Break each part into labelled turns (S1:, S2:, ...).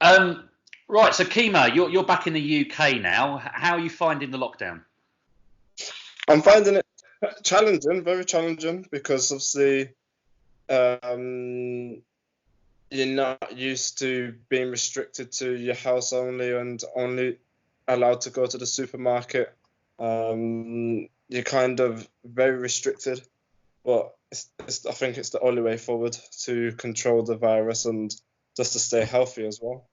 S1: Um, right, so Kemar, you're back in the UK now. How are you finding the lockdown?
S2: I'm finding it challenging, very challenging, because obviously um, you're not used to being restricted to your house only and only allowed to go to the supermarket. You're kind of very restricted, but I think it's the only way forward to control the virus and just to stay healthy as well.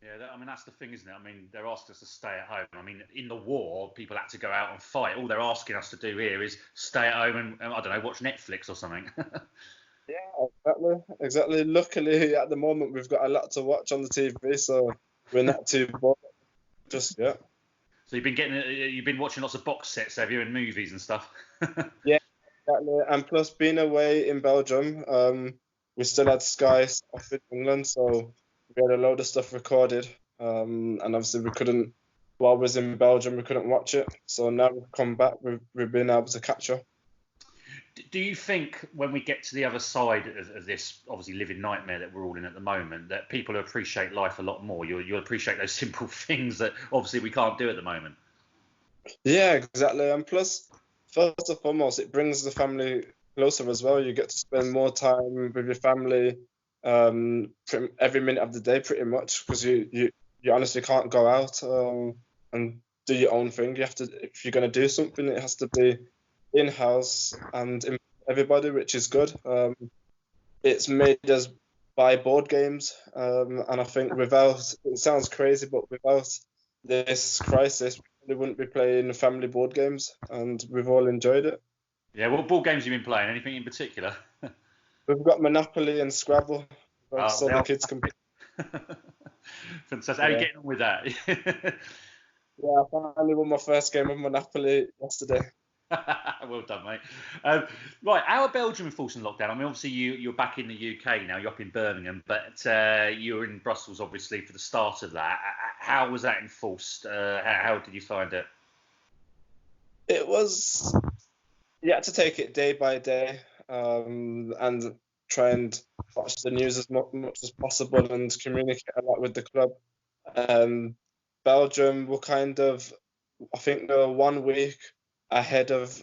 S1: Yeah, I mean that's the thing, isn't it? I mean they're asking us to stay at home. I mean in the war, people had to go out and fight. All they're asking us to do here is stay at home and I don't know, watch Netflix or something.
S2: Yeah, exactly, exactly. Luckily, at the moment, we've got a lot to watch on the TV, so we're not too bored just yet.
S1: So you've been watching lots of box sets, have you, and movies and stuff.
S2: Yeah, exactly. And plus, being away in Belgium, we still had Sky off in England, so we had a load of stuff recorded. And obviously, we couldn't, while we was in Belgium, we couldn't watch it. So now we've come back, we've been able to catch up.
S1: Do you think when we get to the other side of this obviously living nightmare that we're all in at the moment, that people will appreciate life a lot more? You'll appreciate those simple things that obviously we can't do at the moment.
S2: Yeah, exactly. And plus, first and foremost, it brings the family closer as well. You get to spend more time with your family, every minute of the day, pretty much, because you honestly can't go out and do your own thing. You have to, if you're going to do something, it has to be in-house and in everybody, which is good. It's made us buy board games, and I think without, it sounds crazy, but without this crisis, we wouldn't be playing family board games, and we've all enjoyed it.
S1: Yeah, what board games have you been playing? Anything in particular?
S2: We've got Monopoly and Scrabble,
S1: Oh,
S2: so
S1: they
S2: the
S1: are
S2: kids can.
S1: fantastic. How are you
S2: Yeah,
S1: getting on with that?
S2: yeah. I finally won my first game of Monopoly yesterday.
S1: Well done, mate. Right, how are Belgium enforcing lockdown? I mean, obviously you're back in the UK now. You're up in Birmingham, but you were in Brussels obviously for the start of that. How was that enforced? How did you find it?
S2: It was You had to take it day by day, and try and watch the news as much as possible and communicate a lot with the club. Um, Belgium were kind of, I think they were 1 week ahead of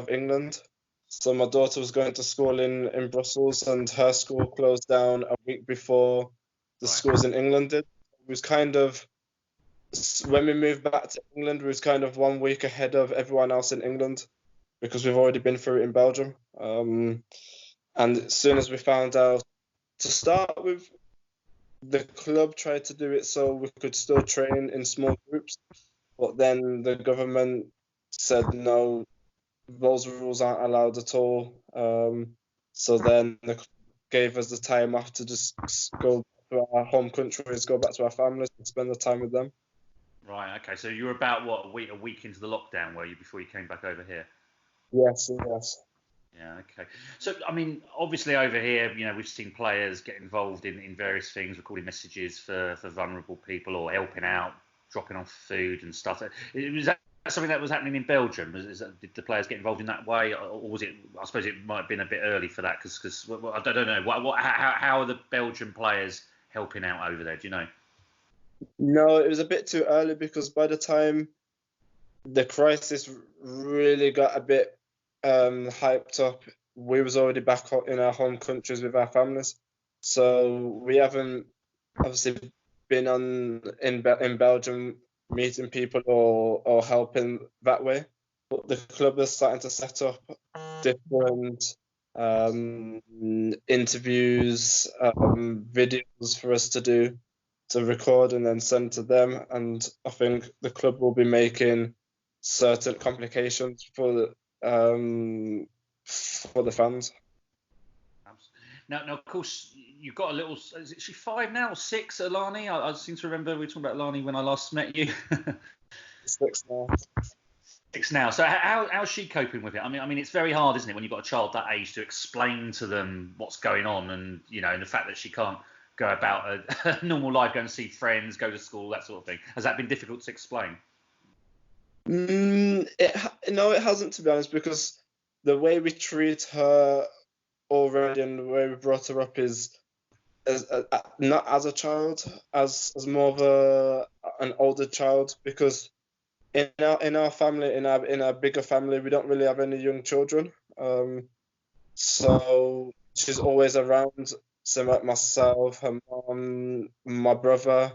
S2: England. So my daughter was going to school in Brussels, and her school closed down a week before the
S1: Right.
S2: schools in England did. It was kind of, when we moved back to England, we was kind of 1 week ahead of everyone else in England because we've already been through it in Belgium. And as soon as we found out, to start with, the club tried to do it so we could still train in small groups, but then the government said no, those rules aren't allowed at all. So then they gave us the time off to just go to our home countries, go back to our families, and spend the time with them.
S1: Right. Okay. So you were about what a week into the lockdown, were you, before you came back over here?
S2: Yes, yes.
S1: Yeah, okay. So, I mean, obviously over here, we've seen players get involved in various things, recording messages for vulnerable people or helping out, dropping off food and stuff. Was that something that was happening in Belgium? Did the players get involved in that way, or was it? I suppose it might have been a bit early for that because I don't know. How are the Belgian players helping out over there? Do you know?
S2: No, it was a bit too early because by the time the crisis really got a bit hyped up, we was already back in our home countries with our families. So we haven't obviously been in Belgium meeting people or helping that way. But the club is starting to set up different um, interviews, videos for us to do, to record and then send to them. And I think the club will be making certain complications for the fans.
S1: Now, of course, you've got a little. Is she 5 now or 6, Alani? I seem to remember we were talking about Alani when I last met you.
S2: Six now.
S1: 6 now. So how's she coping with it? I mean, it's very hard, isn't it, when you've got a child that age to explain to them what's going on, and and the fact that she can't go about a normal life, go and see friends, go to school, that sort of thing. Has that been difficult to explain?
S2: No, it hasn't, to be honest, because the way we treat her already and the way we brought her up is not as a child, as more of an older child, because in our family, in our bigger family, we don't really have any young children. So she's always around. So like myself, her mom, my brother,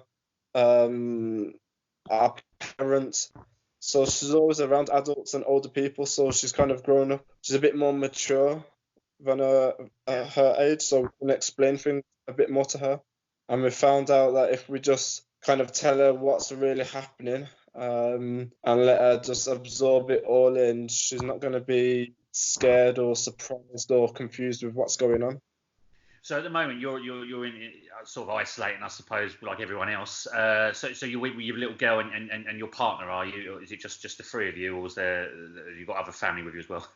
S2: our parents. So she's always around adults and older people. So she's kind of grown up. She's a bit more mature than her age. So we can explain things a bit more to her. And we found out that if we just kind of tell her what's really happening, and let her just absorb it all in, she's not going to be scared or surprised or confused with what's going on.
S1: So at the moment, you're in sort of isolating, I suppose, like everyone else. So you're with your little girl and your partner, are you? Or is it just the three of you, or have you got other family with you as well?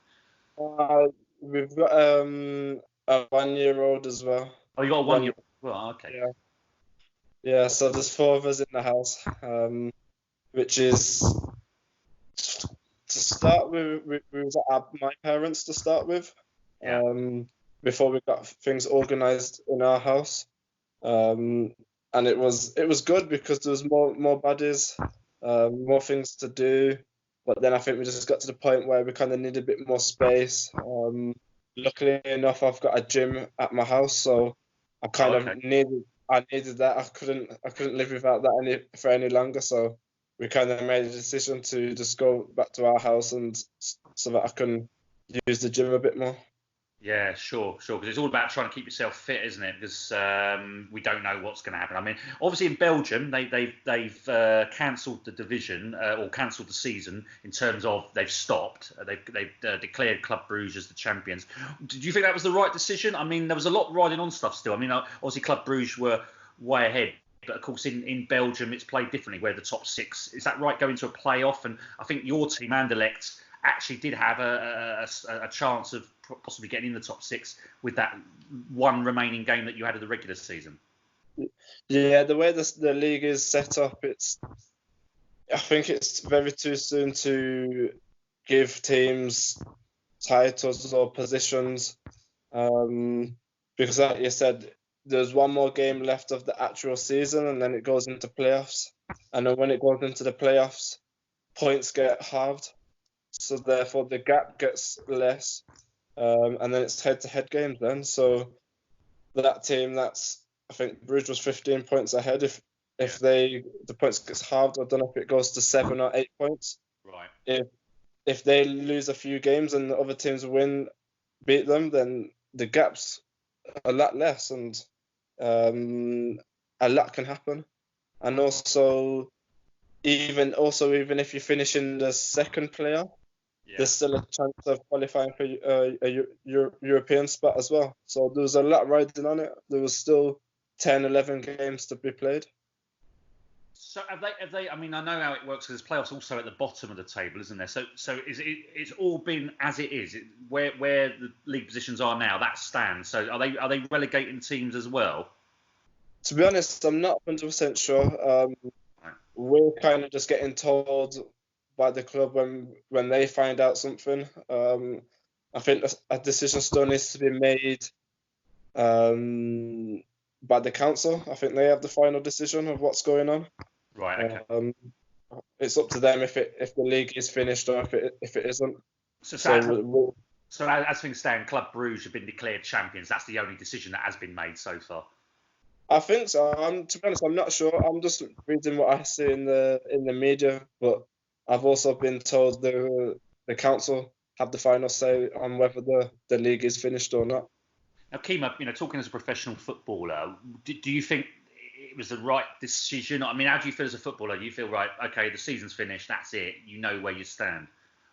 S2: We've got a 1-year-old as well.
S1: Oh, you got a
S2: One,
S1: 1 year. Well, okay.
S2: yeah, yeah. So there's four of us in the house, which is to start with. We was at my parents to start with,
S1: Yeah.
S2: before we got things organised in our house. And it was good because there was more buddies, more things to do. But then I think we just got to the point where we kind of need a bit more space. Luckily enough, I've got a gym at my house, so I kind
S1: Oh,
S2: of
S1: okay.
S2: needed that. I couldn't live without that for any longer. So we kind of made a decision to just go back to our house, and so that I can use the gym a bit more.
S1: Yeah, sure. Because it's all about trying to keep yourself fit, isn't it? Because we don't know what's going to happen. I mean, obviously in Belgium, they've cancelled the division or cancelled the season in terms of they've stopped. They've declared Club Brugge as the champions. Did you think that was the right decision? I mean, there was a lot riding on stuff still. I mean, obviously Club Brugge were way ahead. But of course, in Belgium, it's played differently, where the top six, is that right, going to a playoff? And I think your team, Anderlecht, actually did have a chance of possibly getting in the top six with that one remaining game that you had of the regular season.
S2: Yeah, the way the league is set up, I think it's very too soon to give teams titles or positions, because like you said, there's one more game left of the actual season, and then it goes into playoffs. And then when it goes into the playoffs, points get halved, so therefore the gap gets less, and then it's head-to-head games then. So that team I think Bruges was 15 points ahead. If the points gets halved, I don't know if it goes to 7 or 8 points.
S1: Right.
S2: If they lose a few games and the other teams beat them, then the gap's a lot less, and a lot can happen. And also even if you finish in the second player, there's still a chance of qualifying for a European spot as well. So there was a lot riding on it. There was still 10, 11 games to be played.
S1: So have they? I mean, I know how it works because there's playoffs also at the bottom of the table, isn't there? So it's all been as it is. Where the league positions are now, that stands. So are they relegating teams as well?
S2: To be honest, I'm not 100% sure. We're kind of just getting told by the club when they find out something. I think a decision still needs to be made by the council. I think they have the final decision of what's going on.
S1: Right. Okay.
S2: It's up to them if the league is finished or if it isn't.
S1: So as things stand, Club Brugge have been declared champions. That's the only decision that has been made so far.
S2: I think so. To be honest, I'm not sure. I'm just reading what I see in the media, but I've also been told the council have the final say on whether the league is finished or not.
S1: Now, Kemar, talking as a professional footballer, do you think it was the right decision? I mean, how do you feel as a footballer? Do you feel, right, okay, the season's finished, that's it, you know where you stand?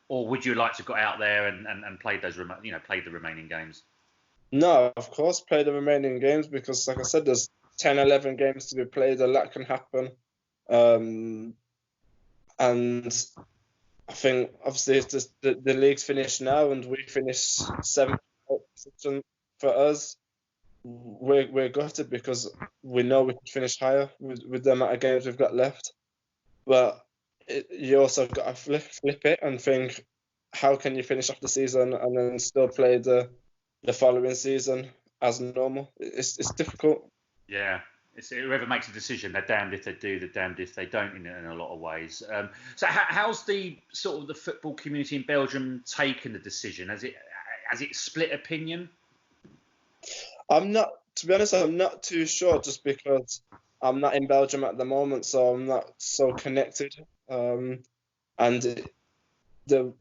S1: Or would you like to go out there and played played the remaining games?
S2: No, of course, play the remaining games because, like I said, there's 10, 11 games to be played. A lot can happen. And I think, obviously, if the league's finished now and we finish 7th position for us, we're gutted because we know we could finish higher with the amount of games we've got left. But you also got to flip it and think, how can you finish off the season and then still play the following season as normal? It's difficult.
S1: Yeah. It's whoever makes a decision, they're damned if they do, they're damned if they don't in a lot of ways. So how's the sort of the football community in Belgium taken the decision? Has it split opinion?
S2: To be honest, I'm not too sure just because I'm not in Belgium at the moment, so I'm not so connected. And the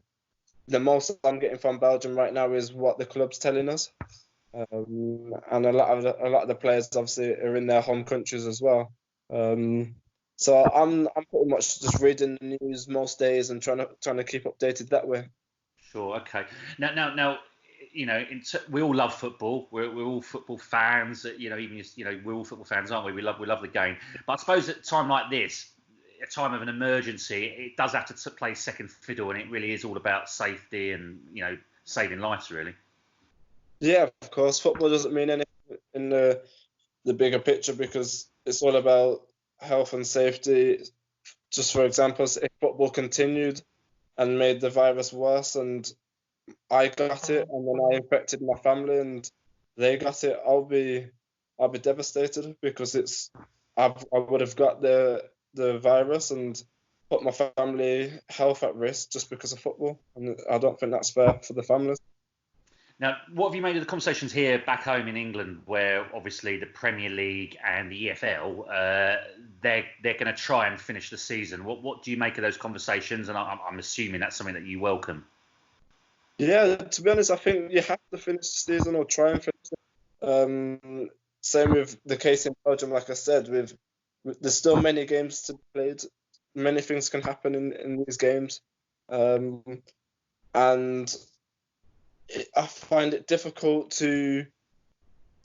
S2: the most I'm getting from Belgium right now is what the club's telling us. And a lot of the players obviously are in their home countries as well. So I'm pretty much just reading the news most days and trying to keep updated that way.
S1: Sure. Okay. Now, we all love football. We're all football fans. Even we're all football fans, aren't we? We love the game. But I suppose at a time like this, a time of an emergency, it does have to play second fiddle, and it really is all about safety and saving lives, really.
S2: Yeah, of course, football doesn't mean anything in the bigger picture because it's all about health and safety. Just for example, if football continued and made the virus worse and I got it and then I infected my family and they got it, I'll be devastated because I would have got the virus and put my family health at risk just because of football, and I don't think that's fair for the families.
S1: Now, what have you made of the conversations here back home in England, where obviously the Premier League and the EFL, they're going to try and finish the season? What do you make of those conversations? And I'm assuming that's something that you welcome.
S2: Yeah, to be honest, I think you have to finish the season or try and finish it. Same with the case in Belgium, like I said, there's still many games to be played. Many things can happen in these games. Um, and I find it difficult to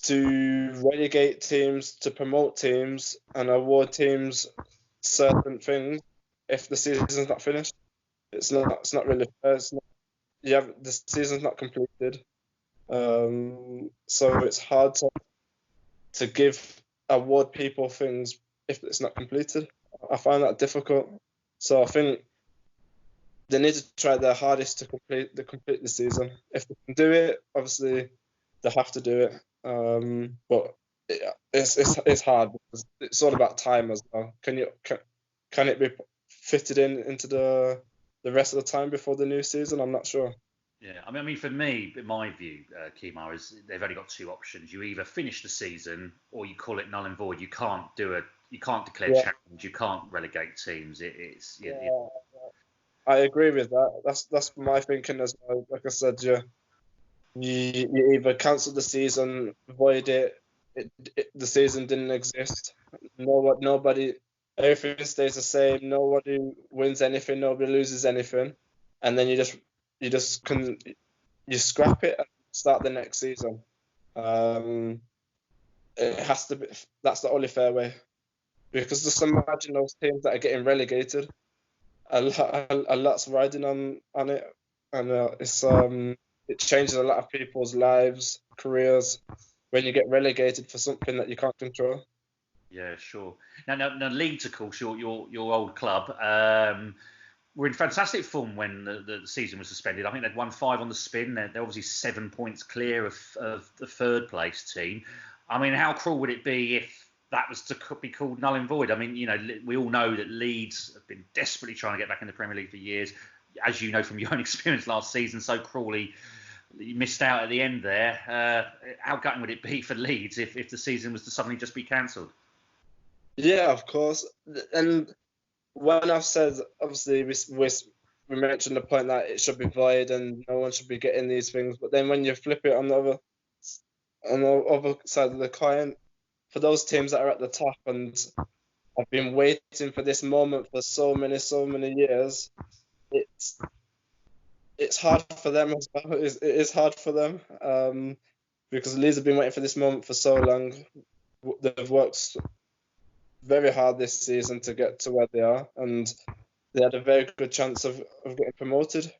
S2: relegate teams, to promote teams, and award teams certain things if the season's not finished. It's not really fair. The season's not completed. So it's hard to give award people things if it's not completed. I find that difficult. So I think they need to try their hardest to complete the season. If they can do it, obviously they have to do it. But it's hard because it's all about time as well. Can it be fitted into the rest of the time before the new season? I'm not sure.
S1: Yeah, I mean, for me, in my view, Kemar, is they've only got two options. You either finish the season or you call it null and void. You can't declare
S2: Yeah,
S1: champions. You can't relegate teams. It's yeah.
S2: yeah, I agree with that. That's my thinking as well. Like I said, you either cancel the season, void it, the season didn't exist. Nobody, everything stays the same. Nobody wins anything. Nobody loses anything, and then you scrap it and start the next season. Um, it has to be. That's the only fair way because just imagine those teams that are getting relegated. A lot's riding on it, and it changes a lot of people's lives, careers when you get relegated for something that you can't control.
S1: Yeah, sure. Now, Leeds, of course, your old club, were in fantastic form when the season was suspended. I think they'd won 5 on the spin. They're obviously 7 points clear of the third place team. I mean, how cruel would it be if that was to be called null and void? I mean, we all know that Leeds have been desperately trying to get back in the Premier League for years. As you know from your own experience last season, so cruelly you missed out at the end there. How gutting would it be for Leeds if the season was to suddenly just be cancelled?
S2: Yeah, of course. And when I've said, obviously, we mentioned the point that it should be void and no one should be getting these things. But then when you flip it on the other side of the coin, for those teams that are at the top and have been waiting for this moment for so many years, it's it's hard for them as well. It is hard for them because Leeds have been waiting for this moment for so long. They've worked very hard this season to get to where they are, and they had a very good chance of getting promoted.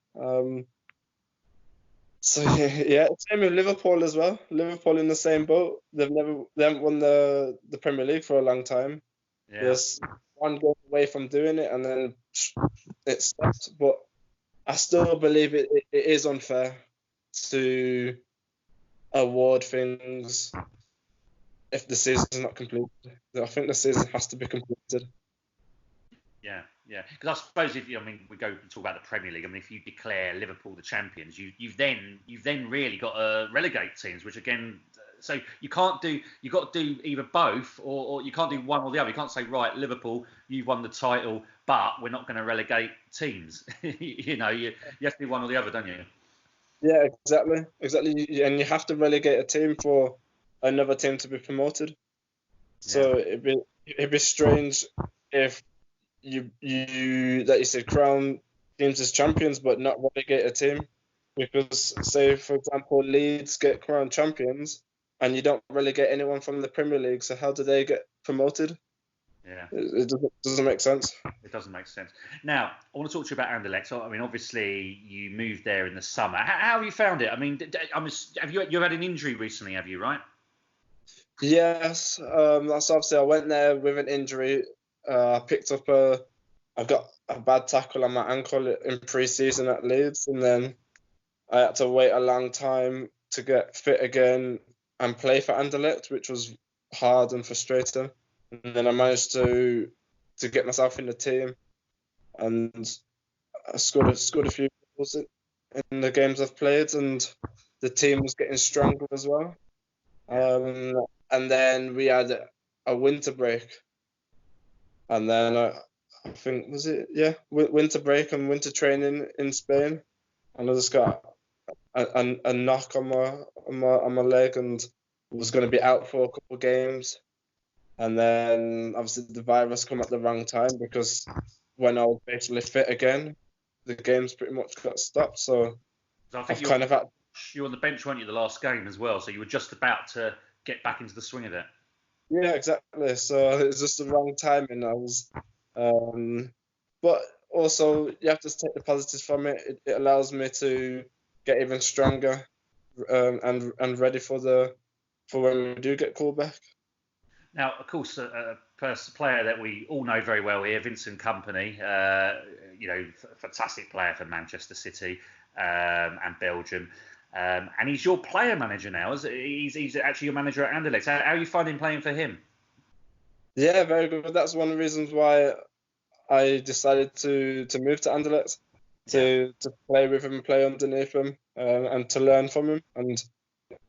S2: So yeah, same with Liverpool as well. Liverpool in the same boat. They haven't won the Premier League for a long time.
S1: Yeah.
S2: There's one game away from doing it, and then it stopped. But I still believe it is unfair to award things if the season's not completed. I think the season has to be completed.
S1: Yeah, yeah. Because I suppose we go and talk about the Premier League. I mean, if you declare Liverpool the champions, you've then really got to relegate teams, which again, so you've got to do either both, or you can't do one or the other. You can't say, right, Liverpool, you've won the title, but we're not going to relegate teams. You have to do one or the other, don't you?
S2: Yeah, exactly. And you have to relegate a team for another team to be promoted. So
S1: Yeah.
S2: it'd be strange if you that you said crown teams as champions but not relegate a team, because say for example Leeds get crowned champions and you don't relegate anyone from the Premier League, so how do they get promoted?
S1: Yeah.
S2: It doesn't make sense.
S1: It doesn't make sense. Now, I want to talk to you about Anderlecht. So, I mean, obviously, you moved there in the summer. How have you found it? I mean, have you had an injury recently? Have you, right?
S2: Yes, that's obviously I went there with an injury. I got a bad tackle on my ankle in pre-season at Leeds, and then I had to wait a long time to get fit again and play for Anderlecht, which was hard and frustrating. And then I managed to get myself in the team, and I scored a few goals in the games I've played, and the team was getting stronger as well. And then we had a winter break, and then I think winter break and winter training in Spain, and I just got a knock on my leg and was going to be out for a couple of games. And then obviously the virus come at the wrong time, because when I was basically fit again, the games pretty much got stopped. So
S1: I think you were on the bench, weren't you, the last game as well? So you were just about to get back into the swing of it.
S2: Yeah, exactly. So it was just the wrong timing. But also you have to take the positives from it. It allows me to get even stronger, and ready for when we do get called back.
S1: Now, of course, a player that we all know very well here, Vincent Kompany, fantastic player for Manchester City and Belgium. And he's your player manager now. He's actually your manager at Anderlecht. How are you finding playing for him?
S2: Yeah, very good. That's one of the reasons why I decided to move to Anderlecht, to play with him, play underneath him, and to learn from him. And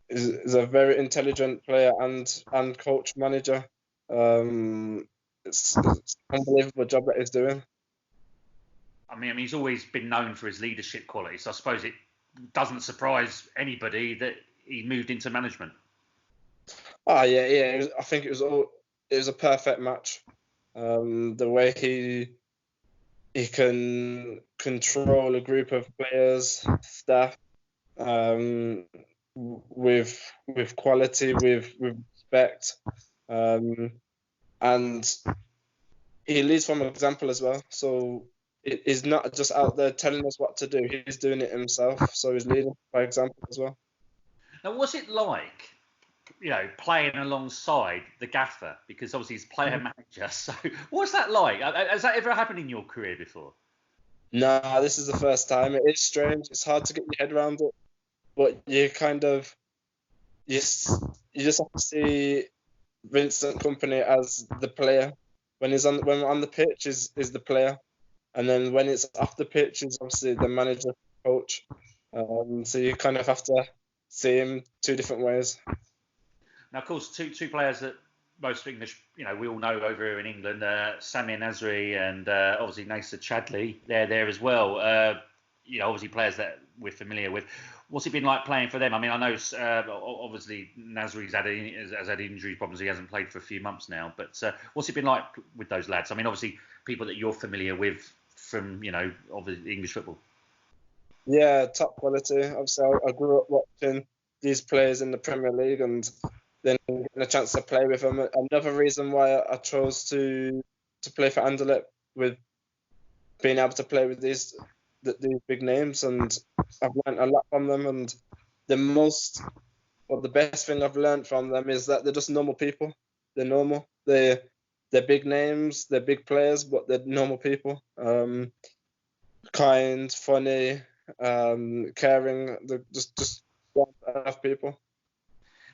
S2: is a very intelligent player and coach manager. It's an unbelievable job that he's doing.
S1: I mean, he's always been known for his leadership qualities. So I suppose it doesn't surprise anybody that he moved into management.
S2: Yeah. I think it was a perfect match. The way he can control a group of players, staff, with quality, with respect, and he leads from example as well. So he's not just out there telling us what to do; he's doing it himself. So he's leading by example as well.
S1: Now, what's it like, playing alongside the gaffer? Because obviously he's player manager. So what's that like? Has that ever happened in your career before?
S2: Nah, this is the first time. It is strange. It's hard to get your head around it, but you just have to see Vincent Kompany as the player. When we're on the pitch is the player, and then when it's off the pitch is obviously the manager, coach. So you kind of have to see him two different ways.
S1: Now, of course, two players that most English, we all know over here in England, Samir Nasri and obviously Nacer Chadli, they're there as well. Obviously players that we're familiar with. What's it been like playing for them? I mean, I know obviously Nasri's has had injury problems. He hasn't played for a few months now. But what's it been like with those lads? I mean, obviously people that you're familiar with from, obviously English football.
S2: Yeah, top quality. Obviously, I grew up watching these players in the Premier League, and then getting a chance to play with them. Another reason why I chose to play for Anderlecht, with being able to play with these big names, and I've learned a lot from them. And the best thing I've learned from them is that they're just normal people. They're normal. They're big names. They're big players, but they're normal people. Kind, funny, caring. They're just people.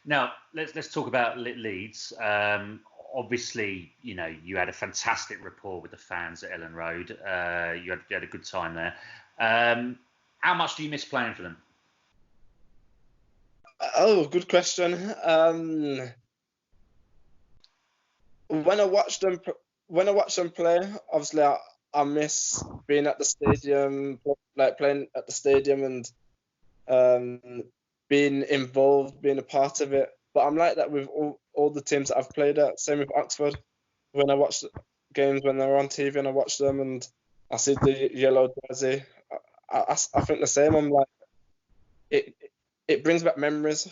S1: Now let's talk about Leeds. Obviously, you had a fantastic rapport with the fans at Ellen Road. You had a good time there. How much do you miss playing for them?
S2: Oh, good question. When I watch them play, obviously I miss being at the stadium, like playing at the stadium and being involved, being a part of it. But I'm like that with all the teams that I've played at. Same with Oxford. When I watch games when they're on TV and I watch them and I see the yellow jersey, I think the same. I'm like, it brings back memories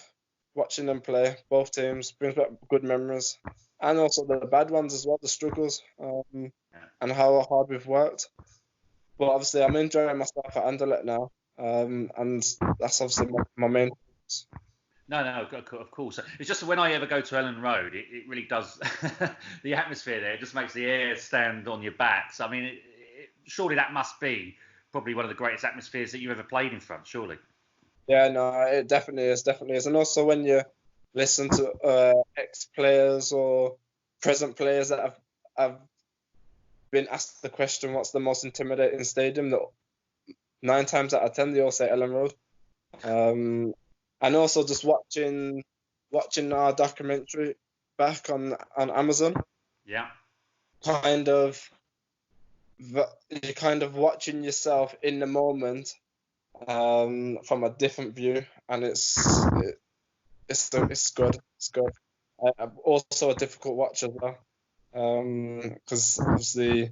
S2: watching them play. Both teams brings back good memories, and also the bad ones as well, the struggles, and how hard we've worked. But obviously, I'm enjoying myself at Anderlecht now, and that's obviously my main focus.
S1: No, of course. It's just that when I ever go to Ellen Road, it really does. The atmosphere there, it just makes the air stand on your back. So, I mean, surely that must be probably one of the greatest atmospheres that you've ever played in front, surely.
S2: Yeah, no, it definitely is. And also when you listen to ex-players or present players that have been asked the question, what's the most intimidating stadium? That 9 times out of 10 they all say Ellen Road. And also just watching our documentary back on Amazon.
S1: Yeah.
S2: You're kind of watching yourself in the moment from a different view, and it's good. It's good. Also a difficult watch as well, because obviously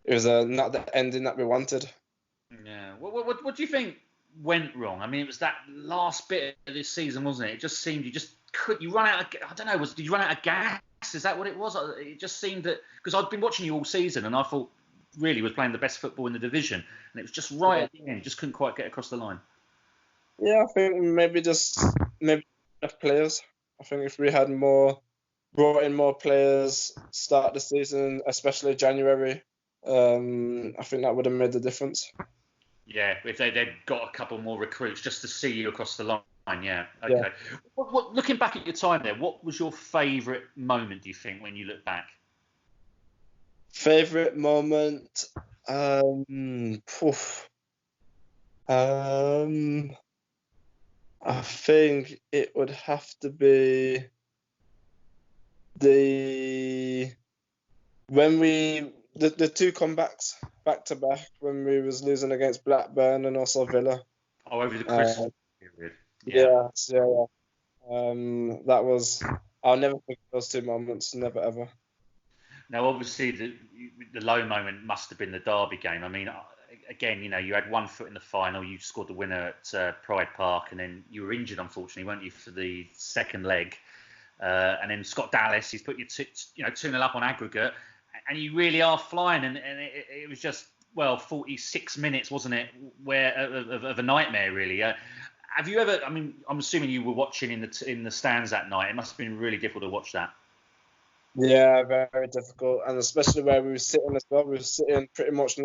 S2: it was not the ending that we wanted.
S1: Yeah. What do you think went wrong? I mean, it was that last bit of this season, wasn't it? It just seemed you run out of, I don't know, did you run out of gas? Is that what it was? It just seemed that, because I'd been watching you all season and I thought really was playing the best football in the division, and it was just right at the end, you just couldn't quite get across the line.
S2: Yeah, I think maybe enough players. I think if we had brought in more players start the season, especially January, I think that would have made the difference.
S1: Yeah, if they'd got a couple more recruits just to see you across the line. Yeah, okay. Yeah. Looking back at your time there, what was your favourite moment, do you think, when you look back?
S2: Favourite moment? I think it would have to be the two comebacks back to back when we was losing against Blackburn and also Villa.
S1: Oh, over the Christmas period.
S2: Yeah. That was, I'll never forget those two moments, never ever.
S1: Now, obviously, the low moment must have been the Derby game. I mean, again, you had one foot in the final. You scored the winner at Pride Park, and then you were injured, unfortunately, weren't you, for the second leg? And then Scott Dallas, he's put you 2-0 up on aggregate, and you really are flying. And it was just 46 minutes, wasn't it, of a nightmare, really. Have you ever? I mean, I'm assuming you were watching in the stands that night. It must have been really difficult to watch that.
S2: Yeah, very difficult, and especially where we were sitting as well. We were sitting pretty much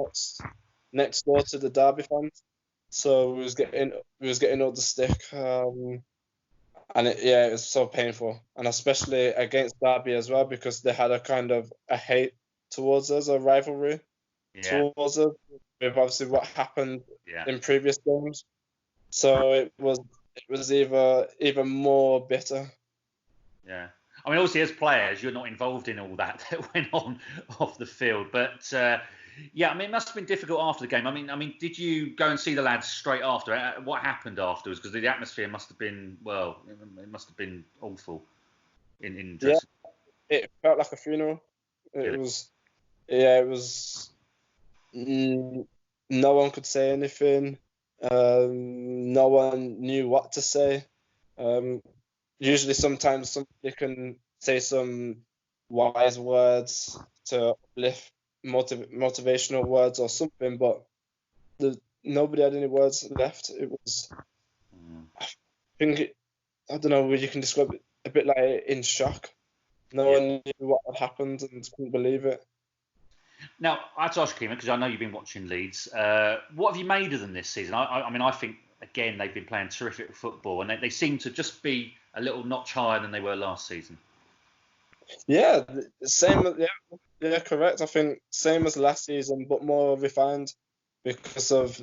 S2: next door to the Derby fans, so we was getting all the stick, and it was so painful, and especially against Derby as well, because they had a kind of a hate towards us, a rivalry towards us, with obviously what happened in previous games. So it was even more bitter.
S1: Yeah. I mean, obviously, as players, you're not involved in all that went on off the field. But, I mean, it must have been difficult after the game. I mean, did you go and see the lads straight after? What happened afterwards? Because the atmosphere must have been, it must have been awful in dressing.
S2: Yeah, it felt like a funeral. It was. No one could say anything. No one knew what to say. Usually, sometimes somebody can say some wise words to uplift, motivational words or something, but nobody had any words left. It was, I think, I don't know, you can describe it a bit like in shock. No one knew what had happened and couldn't believe it.
S1: Now, I have to ask you, Kemar, because I know you've been watching Leeds. What have you made of them this season? I mean, I think, again, they've been playing terrific football, and they seem to just be a little notch higher than they were last season.
S2: Yeah, same. Yeah, correct. I think same as last season, but more refined because of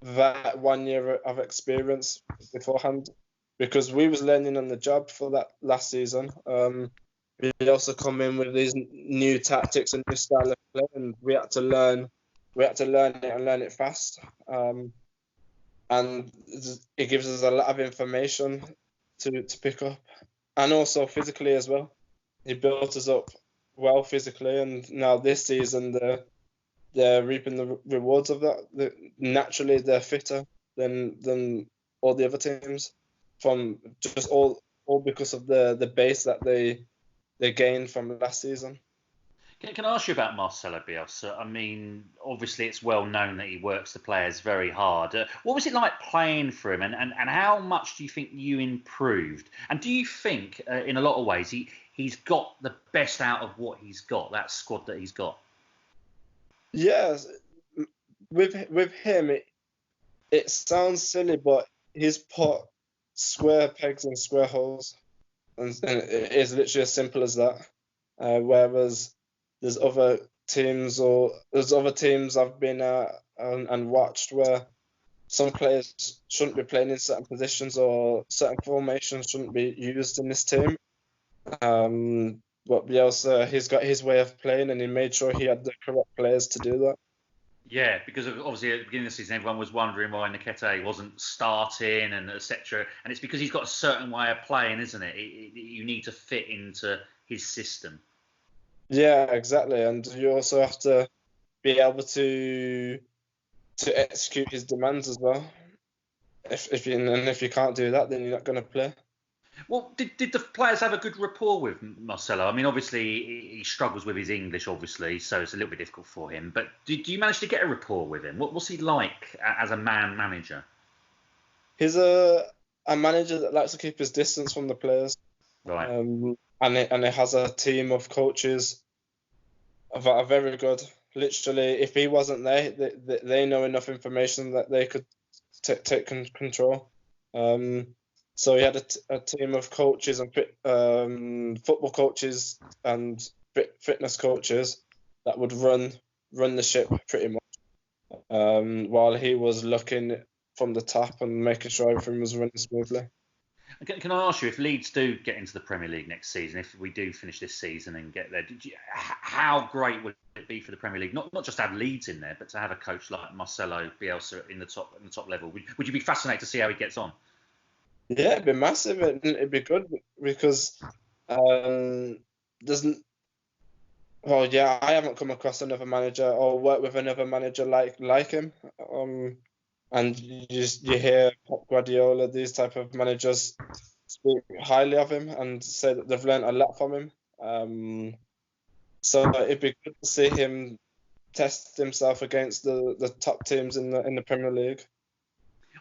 S2: that 1 year of experience beforehand. Because we was learning on the job for that last season. We also come in with these new tactics and new style of play, and we had to learn. We had to learn it and learn it fast. And it gives us a lot of information to pick up, and also physically as well. He built us up well physically, and now this season they're reaping the rewards of that. Naturally, they're fitter than all the other teams, from just all because of the base that they gained from last season.
S1: Can I ask you about Marcelo Bielsa? I mean, obviously it's well known that he works the players very hard. What was it like playing for him, and how much do you think you improved? And do you think, in a lot of ways, he's got the best out of what he's got, that squad that he's got?
S2: Yes, with him, it sounds silly, but he's put square pegs in square holes, and it is literally as simple as that. Whereas there's other teams I've been at and watched where some players shouldn't be playing in certain positions, or certain formations shouldn't be used in this team. But Bielsa, he's got his way of playing, and he made sure he had the correct players to do that.
S1: Yeah, because obviously at the beginning of the season, everyone was wondering why Nketiah wasn't starting and etc. And it's because he's got a certain way of playing, isn't it? You need to fit into his system.
S2: Yeah, exactly. And you also have to be able to execute his demands as well. If you can't do that, then you're not going to play.
S1: Well, did the players have a good rapport with Marcelo? I mean, obviously he struggles with his English, obviously, so it's a little bit difficult for him. But did you manage to get a rapport with him? What's he like as a man manager?
S2: He's a manager that likes to keep his distance from the players.
S1: Right.
S2: And he has a team of coaches that are very good. Literally, if he wasn't there, they know enough information that they could take control. So he had a team of coaches and football coaches and fitness coaches that would run the ship pretty much, while he was looking from the top and making sure everything was running smoothly.
S1: Can I ask you, if Leeds do get into the Premier League next season, if we do finish this season and get there, how great would it be for the Premier League? Not just to have Leeds in there, but to have a coach like Marcelo Bielsa in the top level. Would you be fascinated to see how he gets on?
S2: Yeah, it'd be massive. It'd be good because there's well, yeah, I haven't come across another manager or worked with another manager like him. And you hear Pep Guardiola, these type of managers speak highly of him and say that they've learned a lot from him. So it'd be good to see him test himself against the top teams in the Premier League.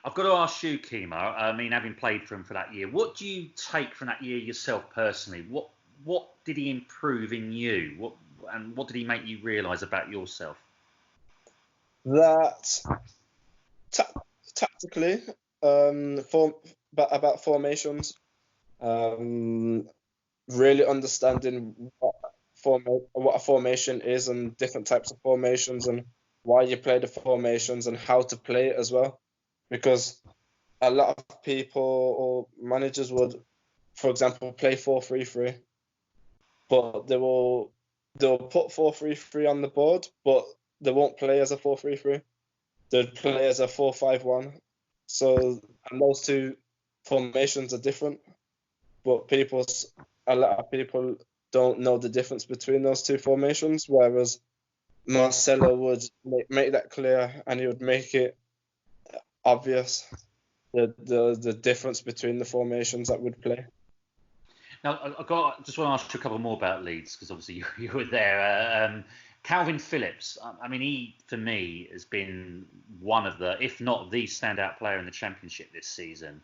S1: I've got to ask you, Kemar. I mean, having played for him for that year, what do you take from that year yourself personally? What did he improve in you? What did he make you realise about yourself?
S2: That tactically, about formations, really understanding what a formation is and different types of formations and why you play the formations and how to play it as well. Because a lot of people or managers would, for example, play 4-3-3, but they will put 4-3-3 on the board, but they won't play as a 4-3-3. They'll play as a 4-5-1. So, and those two formations are different, but a lot of people don't know the difference between those two formations, whereas Marcelo would make that clear, and he would make it obvious the difference between the formations that would play.
S1: Now, just want to ask you a couple more about Leeds, because obviously you were there. Calvin Phillips, I mean, he, for me, has been one of the, if not the standout player in the Championship this season.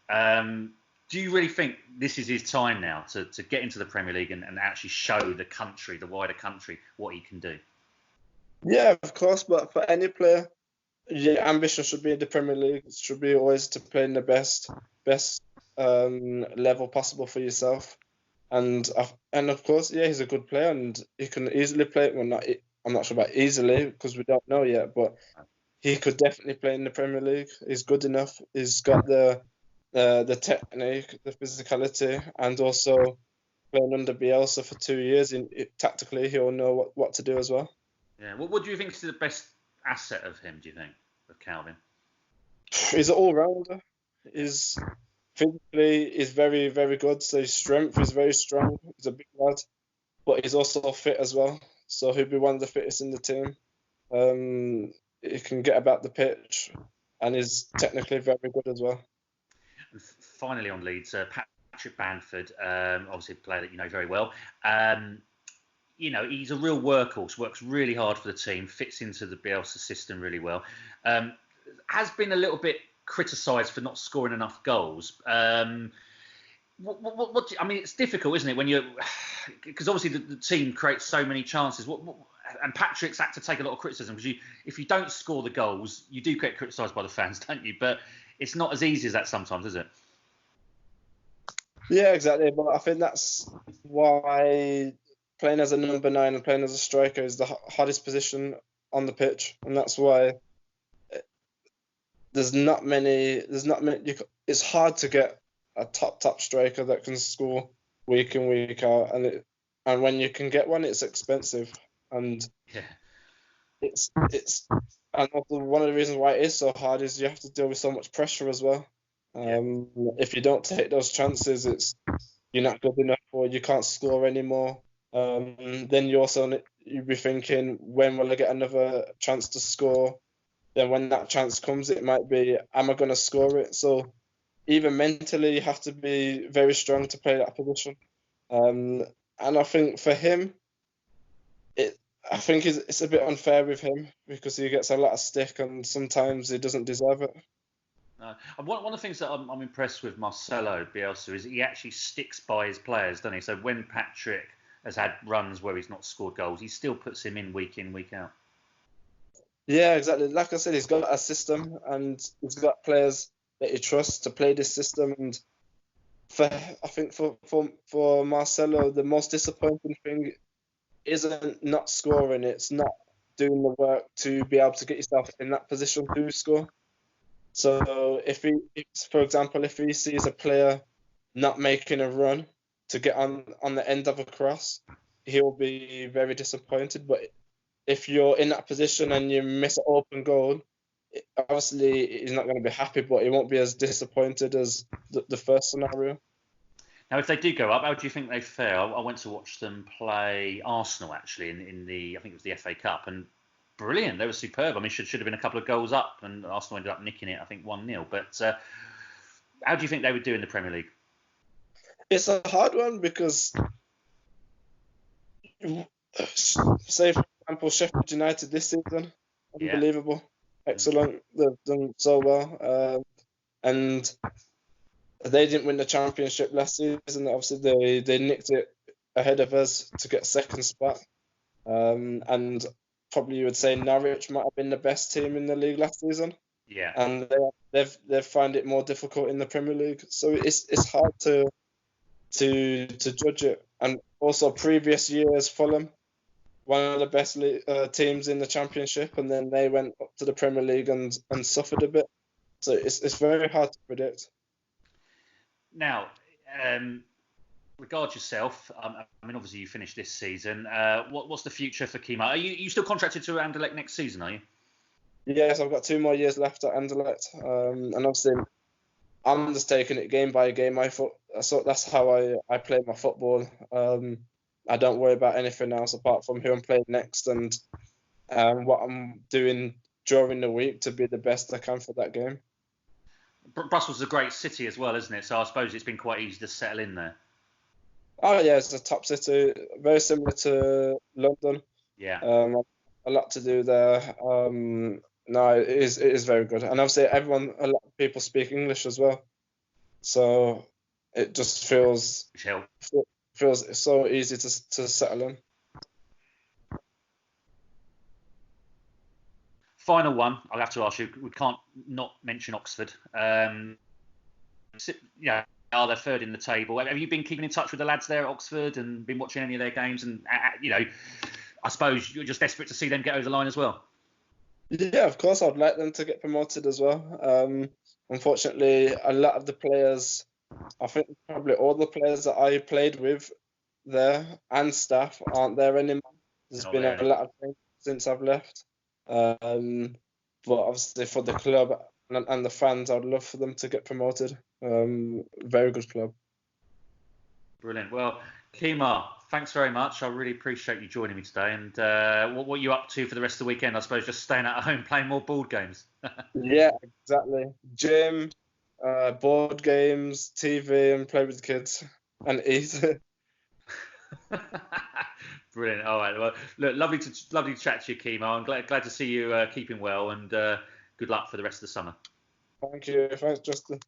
S1: Do you really think this is his time now to get into the Premier League and actually show the country, the wider country, what he can do?
S2: Yeah, of course, but for any player, your ambition should be in the Premier League. It should be always to play in the best level possible for yourself. And of course, yeah, he's a good player and he can easily play. Well, I'm not sure about easily because we don't know yet, but he could definitely play in the Premier League. He's good enough. He's got the technique, the physicality, and also playing under Bielsa for 2 years. Tactically, he'll know what to do as well.
S1: Yeah. What do you think is the best asset of him? Do you think of Calvin?
S2: He's an all-rounder. He's physically is very, very good. So his strength is very strong. He's a big lad, but he's also fit as well. So he'll be one of the fittest in the team. He can get about the pitch, and is technically very good as well.
S1: And finally, on Leeds, Patrick Bamford, obviously a player that you know very well. He's a real workhorse. Works really hard for the team. Fits into the Bielsa system really well. Has been a little bit criticised for not scoring enough goals. It's difficult, isn't it, when you're because obviously the team creates so many chances. And Patrick's had to take a lot of criticism because if you don't score the goals, you do get criticised by the fans, don't you? But it's not as easy as that sometimes, is it?
S2: Yeah, exactly. But I think that's why playing as a number 9 and playing as a striker is the hardest position on the pitch, and that's why there's not many. It's hard to get a top striker that can score week in week out, and when you can get one, it's expensive, and
S1: yeah,
S2: it's and also one of the reasons why it is so hard is you have to deal with so much pressure as well. If you don't take those chances, you're not good enough or you can't score anymore. Then you'll be thinking, when will I get another chance to score? Then when that chance comes, it might be, am I going to score it? So even mentally, you have to be very strong to play that position. And I think for him, I think it's a bit unfair with him because he gets a lot of stick and sometimes he doesn't deserve it.
S1: One of the things that I'm impressed with Marcelo Bielsa is he actually sticks by his players, doesn't he? So when Patrick has had runs where he's not scored goals, he still puts him in, week out.
S2: Yeah, exactly. Like I said, he's got a system and he's got players that he trusts to play this system. And I think for Marcelo, the most disappointing thing isn't not scoring. It's not doing the work to be able to get yourself in that position to score. So for example, if he sees a player not making a run to get on the end of a cross, he'll be very disappointed. But if you're in that position and you miss an open goal, obviously he's not going to be happy, but he won't be as disappointed as the first scenario.
S1: Now, if they do go up, how do you think they fare? I went to watch them play Arsenal actually in the I think it was the FA Cup, and brilliant. They were superb. I mean, should have been a couple of goals up, and Arsenal ended up nicking it. I think 1-0. But how do you think they would do in the Premier League?
S2: It's a hard one because, say for example, Sheffield United this season, unbelievable, excellent. They've done so well, and they didn't win the championship last season. Obviously, they nicked it ahead of us to get second spot, and probably you would say Norwich might have been the best team in the league last season.
S1: Yeah.
S2: And they've found it more difficult in the Premier League, so it's hard to judge it. And also previous years, Fulham, one of the best teams in the Championship, and then they went up to the Premier League and suffered a bit. So it's very hard to predict.
S1: Now, regard yourself. I mean, obviously you finished this season. What's the future for Kemar? Are you still contracted to Anderlecht next season? Are you?
S2: Yes, I've got 2 more years left at Anderlecht, and obviously I'm just taking it game by game. So that's how I play my football. I don't worry about anything else apart from who I'm playing next and what I'm doing during the week to be the best I can for that game.
S1: Brussels is a great city as well, isn't it? So I suppose it's been quite easy to settle in there.
S2: Oh yeah, it's a top city, very similar to London.
S1: Yeah.
S2: A lot to do there. No, it is very good, and obviously a lot of people speak English as well, so it just feels so easy to settle in.
S1: Final one, I'll have to ask you. We can't not mention Oxford. are. They're third in the table. Have you been keeping in touch with the lads there at Oxford and been watching any of their games? And I suppose you're just desperate to see them get over the line as well.
S2: Yeah, of course, I'd like them to get promoted as well. Unfortunately, a lot of the players, I think probably all the players that I played with there and staff aren't there anymore. There's been a lot of change since I've left. But obviously for the club and the fans, I'd love for them to get promoted. Very good club.
S1: Brilliant. Well, Kemar, thanks very much. I really appreciate you joining me today. And what are you up to for the rest of the weekend? I suppose just staying at home playing more board games.
S2: Yeah, exactly. Gym, board games, TV, and play with the kids and eat.
S1: Brilliant. All right. Well, look, lovely to chat to you, Kemar. I'm glad to see you keeping well, and good luck for the rest of the summer.
S2: Thank you. Thanks, Justin.